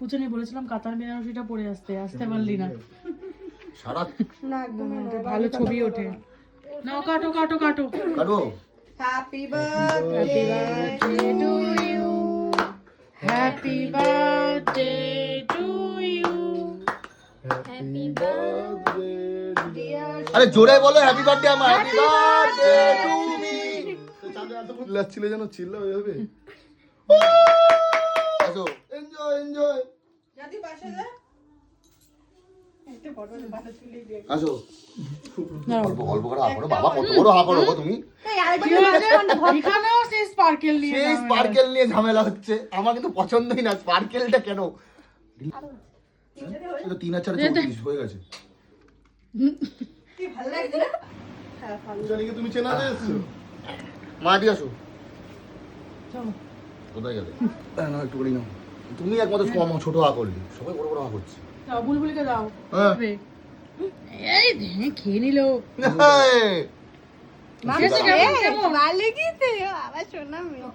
পুচনে বলেছিলাম কাতার বেনারসিটা পরে আসতে পারলি না। সারা না একদম ভালো ছবি ওঠে। নাও কাটো কাটো কাটো। কাটো। Happy birthday to you, happy birthday to you. আরে জোরে বলো হ্যাপি বার্থডে আমার, হ্যাপি বার্থডে টু মি। চাঁদে এত চিল্লাচ্ছিলে যেন চিল্লা হয়ে যাবে। আসো, এনজয় এনজয়। যদি পাশে যা একটু ফটো বাটা তুলে দিয়ে আসো। অল্প অল্প করে হা করো বাবা, কত বড় হা করো গো তুমি। এখানেও সেই স্পার্কেল নিয়ে সেই স্পার্কেল নিয়ে ঝামেলা হচ্ছে, আমার কিন্তু পছন্দই না স্পার্কেলটা কেন। এটা 3 আর 4 34 হয়ে গেছে। কি ভালো লাগছে না? হ্যাঁ ভালো। জানি কি তুমি চেনাতে এসেছো? মা দিয়ে আসো। চলো। কোথায় গেলে? না একটু করে নাও। তুমি একমাত্র কম ছোট হা করলি, সবাই বড় বড় হা করছে। দাও বুলবুলিকে দাও। হ্যাঁ। এই খেয়ে নিলো। এই, মাকে কেমন? ভালো গেছে আবার শোনা মেয়ে